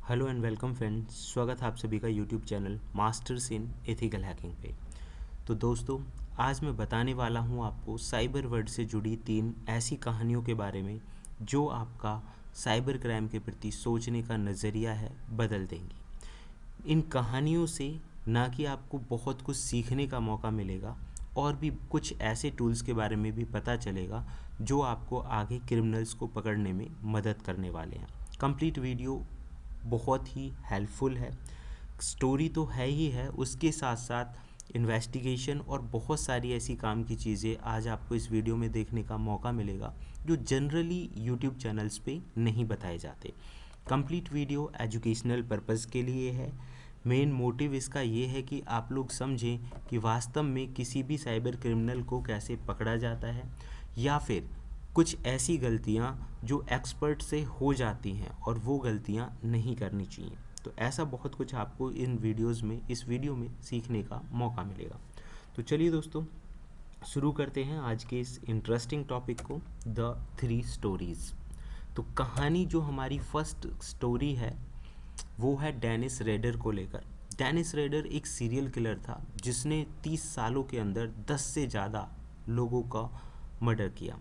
Hello and welcome friends, स्वागत है आप सभी का YouTube channel masters in ethical hacking पे। तो दोस्तों, आज मैं बताने वाला हूँ आपको साइबर वर्ल्ड से जुड़ी 3 ऐसी कहानियों के बारे में जो आपका साइबर क्राइम के प्रति सोचने का नज़रिया है बदल देंगी। इन कहानियों से ना कि आपको बहुत कुछ सीखने का मौका मिलेगा और भी कुछ ऐसे टूल्स के बारे में भी पता चलेगा जो आपको आगे क्रिमिनल्स को पकड़ने में मदद करने वाले हैं। कंप्लीट वीडियो बहुत ही हेल्पफुल है। स्टोरी तो है ही है, उसके साथ साथ इन्वेस्टिगेशन और बहुत सारी ऐसी काम की चीज़ें आज आपको इस वीडियो में देखने का मौका मिलेगा जो जनरली यूट्यूब चैनल्स पे नहीं बताए जाते। कंप्लीट वीडियो एजुकेशनल पर्पज़ के लिए है। मेन मोटिव इसका ये है कि आप लोग समझें कि वास्तव में किसी भी साइबर क्रिमिनल को कैसे पकड़ा जाता है, या फिर कुछ ऐसी गलतियां जो एक्सपर्ट से हो जाती हैं और वो गलतियां नहीं करनी चाहिए। तो ऐसा बहुत कुछ आपको इस वीडियो में सीखने का मौका मिलेगा। तो चलिए दोस्तों, शुरू करते हैं आज के इस इंटरेस्टिंग टॉपिक को, द 3 स्टोरीज़। तो कहानी जो हमारी फर्स्ट स्टोरी है वो है डेनिस रेडर को लेकर। डेनिस रेडर एक सीरियल किलर था जिसने 30 सालों के अंदर 10 से ज़्यादा लोगों का मर्डर किया।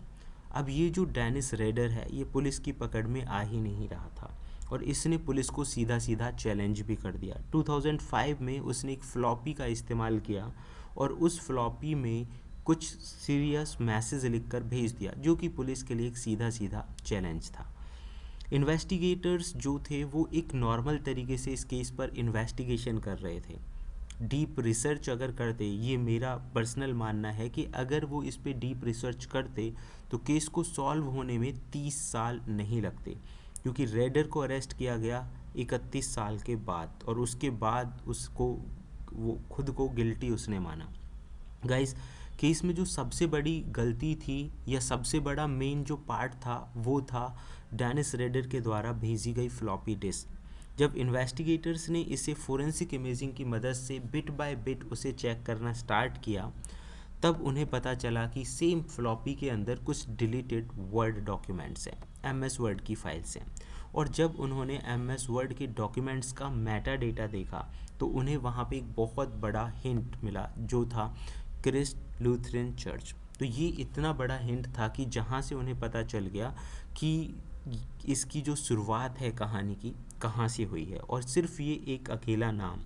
अब ये जो डेनिस रेडर है ये पुलिस की पकड़ में आ ही नहीं रहा था और इसने पुलिस को सीधा सीधा चैलेंज भी कर दिया। 2005 में उसने एक फ्लॉपी का इस्तेमाल किया और उस फ्लॉपी में कुछ सीरियस मैसेज लिखकर भेज दिया जो कि पुलिस के लिए एक सीधा सीधा चैलेंज था। इन्वेस्टिगेटर्स जो थे वो एक नॉर्मल तरीके से इस केस पर इन्वेस्टिगेशन कर रहे थे। डीप रिसर्च अगर करते, ये मेरा पर्सनल मानना है कि अगर वो इस पे डीप रिसर्च करते तो केस को सॉल्व होने में 30 साल नहीं लगते, क्योंकि रेडर को अरेस्ट किया गया 31 साल के बाद और उसके बाद उसको वो खुद को गिल्टी उसने माना। गाइस, केस में जो सबसे बड़ी गलती थी या सबसे बड़ा मेन जो पार्ट था वो था डेनिस रेडर के द्वारा भेजी गई फ्लॉपी डिस्क। जब इन्वेस्टिगेटर्स ने इसे फोरेंसिक इमेजिंग की मदद से बिट बाय बिट उसे चेक करना स्टार्ट किया, तब उन्हें पता चला कि सेम फ्लॉपी के अंदर कुछ डिलीटेड वर्ड डॉक्यूमेंट्स हैं, एमएस वर्ड की फाइल्स हैं। और जब उन्होंने एमएस वर्ड के डॉक्यूमेंट्स का मेटा डेटा देखा तो उन्हें वहाँ पे एक बहुत बड़ा हिंट मिला जो था क्रिस्ट लूथरन चर्च। तो ये इतना बड़ा हिंट था कि जहाँ से उन्हें पता चल गया कि इसकी जो शुरुआत है कहानी की कहाँ से हुई है, और सिर्फ ये एक अकेला नाम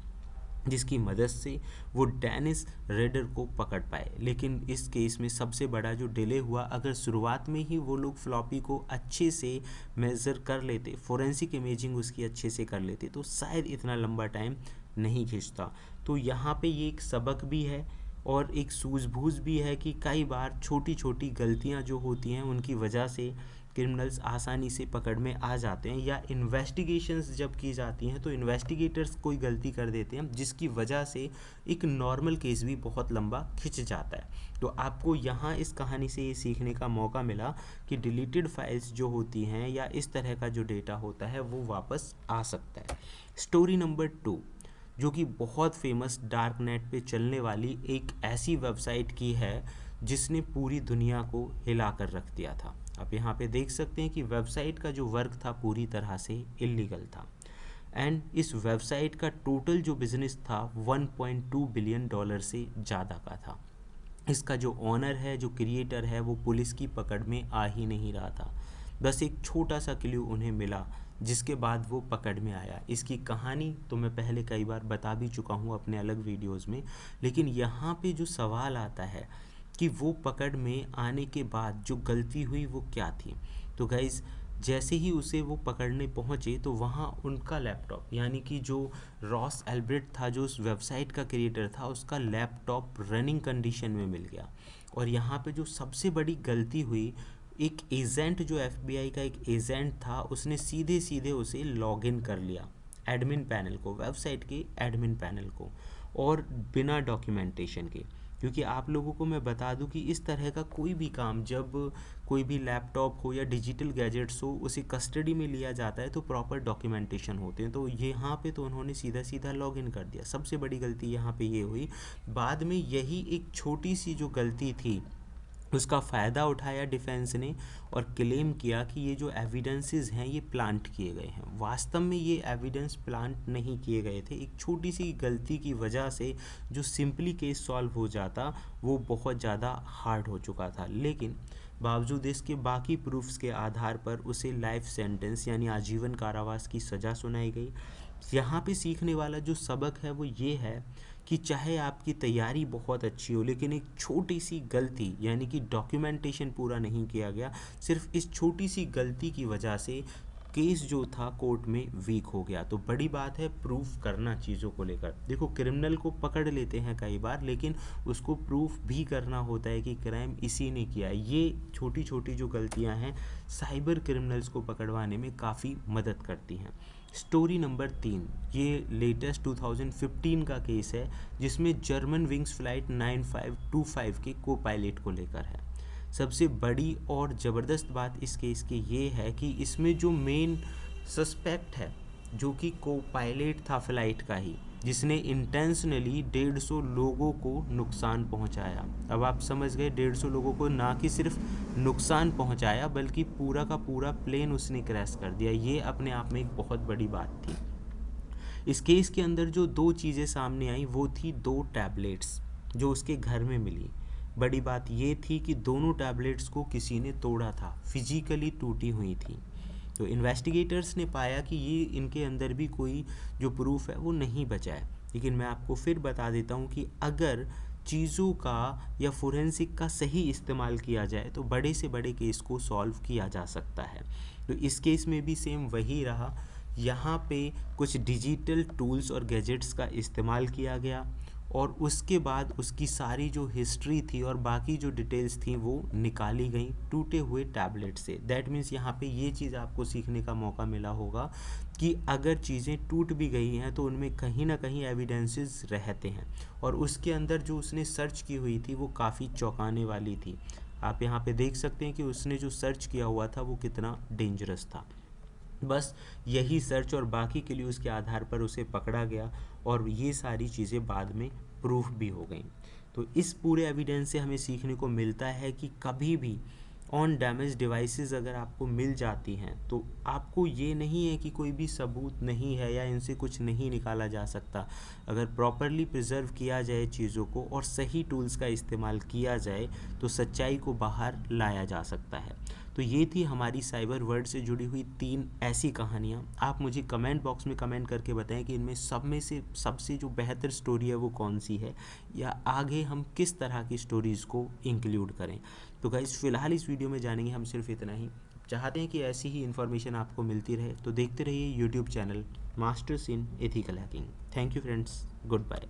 जिसकी मदद से वो डेनिस रेडर को पकड़ पाए। लेकिन इस केस में सबसे बड़ा जो डिले हुआ, अगर शुरुआत में ही वो लोग फ्लॉपी को अच्छे से मेज़र कर लेते, फोरेंसिक इमेजिंग उसकी अच्छे से कर लेते, तो शायद इतना लंबा टाइम नहीं खिंचता। तो यहाँ पे ये एक सबक भी है और एक सूझबूझ भी है कि कई बार छोटी छोटी गलतियाँ जो होती हैं उनकी वजह से क्रिमिनल्स आसानी से पकड़ में आ जाते हैं, या इन्वेस्टिगेशंस जब की जाती हैं तो इन्वेस्टिगेटर्स कोई गलती कर देते हैं जिसकी वजह से एक नॉर्मल केस भी बहुत लंबा खिंच जाता है। तो आपको यहाँ इस कहानी से ये सीखने का मौका मिला कि डिलीटेड फाइल्स जो होती हैं या इस तरह का जो डेटा होता है वो वापस आ सकता है। स्टोरी नंबर 2, जो कि बहुत फेमस डार्क नेट पे चलने वाली एक ऐसी वेबसाइट की है जिसने पूरी दुनिया को हिला कर रख दिया था। आप यहाँ पे देख सकते हैं कि वेबसाइट का जो वर्क था पूरी तरह से इलीगल था, एंड इस वेबसाइट का टोटल जो बिजनेस था 1.2 बिलियन डॉलर से ज़्यादा का था। इसका जो ऑनर है, जो क्रिएटर है, वो पुलिस की पकड़ में आ ही नहीं रहा था। बस एक छोटा सा क्ल्यू उन्हें मिला जिसके बाद वो पकड़ में आया। इसकी कहानी तो मैं पहले कई बार बता भी चुका हूँ अपने अलग वीडियोस में, लेकिन यहाँ पे जो सवाल आता है कि वो पकड़ में आने के बाद जो गलती हुई वो क्या थी। तो गाइज़, जैसे ही उसे वो पकड़ने पहुँचे तो वहाँ उनका लैपटॉप, यानी कि जो रॉस एल्ब्रेट था जो उस वेबसाइट का क्रिएटर था, उसका लैपटॉप रनिंग कंडीशन में मिल गया। और यहाँ पे जो सबसे बड़ी गलती हुई, एक एजेंट जो एफबीआई का एक एजेंट था उसने सीधे सीधे उसे लॉगिन कर लिया एडमिन पैनल को, वेबसाइट के एडमिन पैनल को, और बिना डॉक्यूमेंटेशन के। क्योंकि आप लोगों को मैं बता दूं कि इस तरह का कोई भी काम, जब कोई भी लैपटॉप हो या डिजिटल गैजेट्स हो उसे कस्टडी में लिया जाता है तो प्रॉपर डॉक्यूमेंटेशन होते हैं। तो यहाँ पे तो उन्होंने सीधा सीधा लॉगिन कर दिया, सबसे बड़ी गलती यहाँ पे ये हुई। बाद में यही एक छोटी सी जो गलती थी उसका फ़ायदा उठाया डिफेंस ने और क्लेम किया कि ये जो एविडेंसेस हैं ये प्लांट किए गए हैं। वास्तव में ये एविडेंस प्लांट नहीं किए गए थे। एक छोटी सी गलती की वजह से जो सिंपली केस सॉल्व हो जाता वो बहुत ज़्यादा हार्ड हो चुका था, लेकिन बावजूद इसके बाकी प्रूफ्स के आधार पर उसे लाइफ सेंटेंस यानी आजीवन कारावास की सज़ा सुनाई गई। यहाँ पे सीखने वाला जो सबक है वो ये है कि चाहे आपकी तैयारी बहुत अच्छी हो, लेकिन एक छोटी सी गलती यानी कि डॉक्यूमेंटेशन पूरा नहीं किया गया, सिर्फ इस छोटी सी गलती की वजह से केस जो था कोर्ट में वीक हो गया। तो बड़ी बात है प्रूफ करना चीज़ों को लेकर। देखो, क्रिमिनल को पकड़ लेते हैं कई बार, लेकिन उसको प्रूफ भी करना होता है कि क्राइम इसी ने किया है। ये छोटी छोटी जो गलतियां हैं साइबर क्रिमिनल्स को पकड़वाने में काफ़ी मदद करती हैं। स्टोरी नंबर 3, ये लेटेस्ट 2015 का केस है जिसमें जर्मन विंग्स फ्लाइट 9525 के को पायलट को लेकर है। सबसे बड़ी और ज़बरदस्त बात इस केस की ये है कि इसमें जो मेन सस्पेक्ट है, जो कि को पायलट था फ्लाइट का ही, जिसने इंटेंशनली 150 लोगों को नुकसान पहुंचाया। अब आप समझ गए, 150 लोगों को ना कि सिर्फ नुकसान पहुंचाया बल्कि पूरा का पूरा प्लेन उसने क्रैश कर दिया। ये अपने आप में एक बहुत बड़ी बात थी। इस केस के अंदर जो 2 चीज़ें सामने आई वो थी 2 टैबलेट्स जो उसके घर में मिली। बड़ी बात ये थी कि दोनों टैबलेट्स को किसी ने तोड़ा था, फिजिकली टूटी हुई थी। तो इन्वेस्टिगेटर्स ने पाया कि ये इनके अंदर भी कोई जो प्रूफ है वो नहीं बचा है। लेकिन मैं आपको फिर बता देता हूँ कि अगर चीज़ों का या फोरेंसिक का सही इस्तेमाल किया जाए तो बड़े से बड़े केस को सॉल्व किया जा सकता है। तो इस केस में भी सेम वही रहा। यहाँ पे कुछ डिजिटल टूल्स और गैजेट्स का इस्तेमाल किया गया और उसके बाद उसकी सारी जो हिस्ट्री थी और बाकी जो डिटेल्स थी वो निकाली गई टूटे हुए टैबलेट से। दैट मीन्स यहाँ पे ये चीज़ आपको सीखने का मौका मिला होगा कि अगर चीज़ें टूट भी गई हैं तो उनमें कहीं ना कहीं एविडेंसेस रहते हैं। और उसके अंदर जो उसने सर्च की हुई थी वो काफ़ी चौंकाने वाली थी। आप यहाँ पे देख सकते हैं कि उसने जो सर्च किया हुआ था वो कितना डेंजरस था। बस यही सर्च और बाकी के लिए उसके आधार पर उसे पकड़ा गया और ये सारी चीज़ें बाद में प्रूफ भी हो गई। तो इस पूरे एविडेंस से हमें सीखने को मिलता है कि कभी भी ऑन डैमेज डिवाइसेस अगर आपको मिल जाती हैं तो आपको ये नहीं है कि कोई भी सबूत नहीं है या इनसे कुछ नहीं निकाला जा सकता। अगर प्रॉपरली प्रिजर्व किया जाए चीज़ों को और सही टूल्स का इस्तेमाल किया जाए तो सच्चाई को बाहर लाया जा सकता है। तो ये थी हमारी साइबर वर्ल्ड से जुड़ी हुई 3 ऐसी कहानियाँ। आप मुझे कमेंट बॉक्स में कमेंट करके बताएं कि इनमें सब में से सबसे जो बेहतर स्टोरी है वो कौन सी है, या आगे हम किस तरह की स्टोरीज़ को इंक्लूड करें। तो गाइस, फ़िलहाल इस वीडियो में जानेंगे हम सिर्फ इतना ही। चाहते हैं कि ऐसी ही इन्फॉर्मेशन आपको मिलती रहे तो देखते रहिए YouTube channel masters in ethical hacking. Thank you friends, good bye.